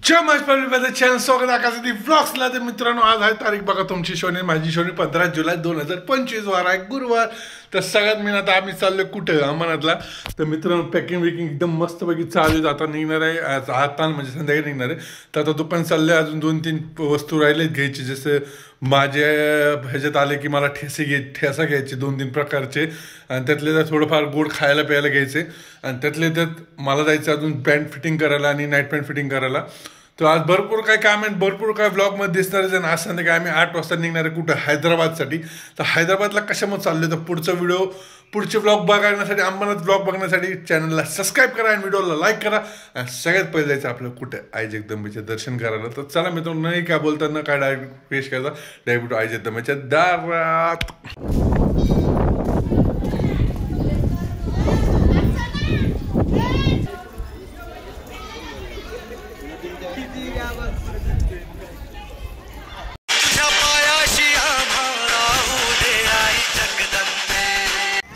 जय माझ्या चॅनल स्वागत आकाशात व्लॉग्सला. तर मित्रांनो, आज आहे तारीख बघा तुमची शोनी माझी शोनी 15 जुलै 2025 वार आहे गुरुवार. तर सगळ्यात मी आता आम्ही चाललो कुठं अमरनाथला. तर मित्रांनो पॅकिंग वेकिंग एकदम मस्तपैकी चालू आहे. आता निघणार आहे आता म्हणजे संध्याकाळी निघणार आहे. तर आता दुपारी चालले अजून 2-3 वस्तू राहिलेत घ्यायची. जसं माझ्या ह्याच्यात आले की मला ठेसा घ्यायचे 2-3 प्रकारचे आणि त्यातले तर थोडंफार गोड खायला प्यायला घ्यायचे आणि त्यातले त्यात मला जायचं अजून पॅन्ट फिटिंग करायला आणि नाईट पॅन्ट फिटिंग करायला. तर आज भरपूर काय काम आहे, भरपूर काय ब्लॉगमध्ये दिसणारच आहे. आज संध्याकाळी आम्ही 8 वाजता निघणार आहे कुठं हैदराबादसाठी. तर हैदराबादला कशामध्ये चालले तर पुढचा व्हिडिओ पुढचे ब्लॉग बघण्यासाठी अमरनाथ ब्लॉग बघण्यासाठी चॅनलला सबस्क्राईब करा आणि व्हिडिओला लाईक करा. आणि सगळ्यात पहिले जायचं आपलं कुठं आई जगदंबेचे दर्शन करायला. तर चला मित्रांनो, नाही काय बोलताना काय डायरेक्ट पेश करायचा डायरेक्ट आई जगदंबेच्या दारात.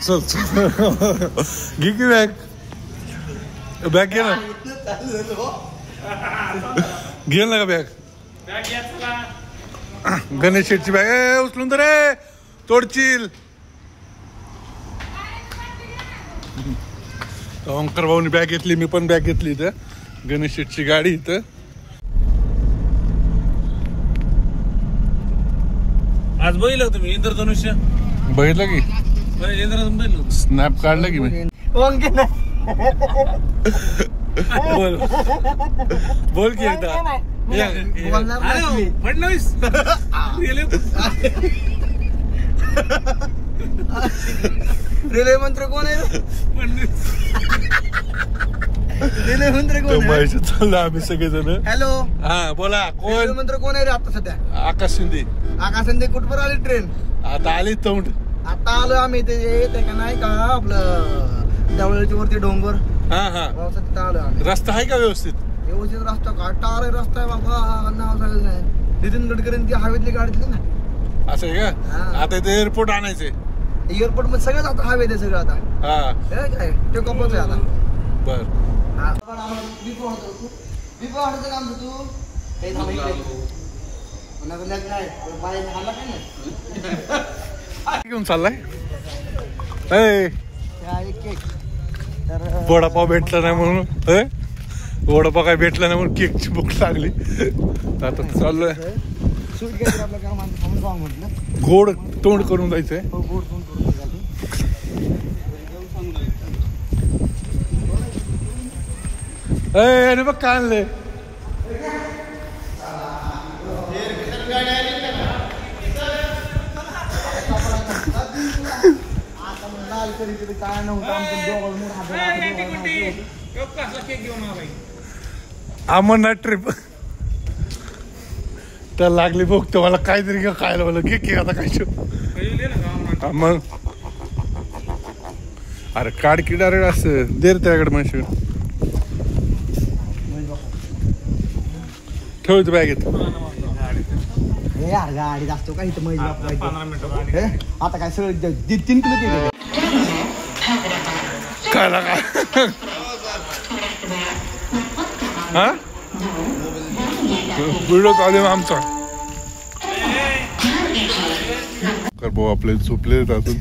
चल घे की बॅग बॅग घे ना, घे ना का बॅग. गणेश शेठची बॅग उचलून तर रे तोडशील. ओंकार भाऊनी बॅग घेतली, मी पण बॅग घेतली. इथं गणेश शेठची गाडी इथं. आज बघितलं तुम्ही इंद्रधनुष्य बघितलं की स्नॅप काढलं की मी. बोल बोल की एकदा फडणवीस रेल्वे मंत्री कोण आहे? रेल्वे मंत्री कोण चाललं आम्ही सगळेजण. हॅलो हा बोला, कोण मंत्री कोण आहे रे आता सध्या? आकाश शिंदे. आकाश शिंदे कुठपर आली ट्रेन? आता आली तोंड. आता आलो आम्ही ते का नाही का आपलं देवळाच्या वरती डोंगर. हा हा तिथं आलो आम्ही. रस्ता आहे का व्यवस्थित? व्यवस्थित रस्ता का टार रस्ता आहे बाबा. नाव सांगायचं नाही. नितीन गडकरी हवेतली गाडी दिली ना. असं आहे का? आता ते एअरपोर्ट आणायचे. एअरपोर्ट मध्ये सगळंच आता हवेत आहे सगळं. आता हा काय ते कपच आहे आता. बर काम तू घेऊन चाललाय. वडापाव भेटला नाही म्हणून, वडापाव काय भेटला नाही म्हणून केकची भूक लागली. आता चाललोय गोड तोंड करून जायचंय. अरे बघ काय आणलंय. अमरनाथ ट्रिप तर लागली बघ तुम्हाला काहीतरी खायला बोल की आता काय मग. अरे काढ की डायरेक्ट असं देर त्याकडे माणशी ठेवतो बॅगेत. गाडी असतो का इथं आता काय सगळं 3 किलो काय लागा. हा व्हिडिओ चालू आहे आमचा. कर भाऊ आपले झोपले अजून.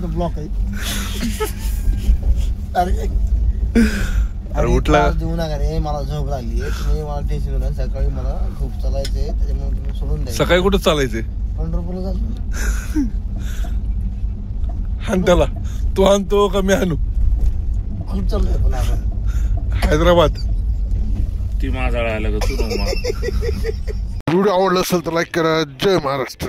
ब्लॉक आहे. अरे उठला देऊ नका रे, मला झोप लागली. तुम्ही मला टेन्शन सकाळी मला खूप चालायचंय त्याच्यामुळे तुम्ही सोडून द्या. सकाळी कुठं चालायचे? पंढरपूरला चालतो. हान त्याला तू आणतो का मी आणू? खूप चाललोय पण आपण हैदराबाद. ती माझा आला का तू. व्हिडिओ आवडला असेल तर लाईक करा. जय महाराष्ट्र.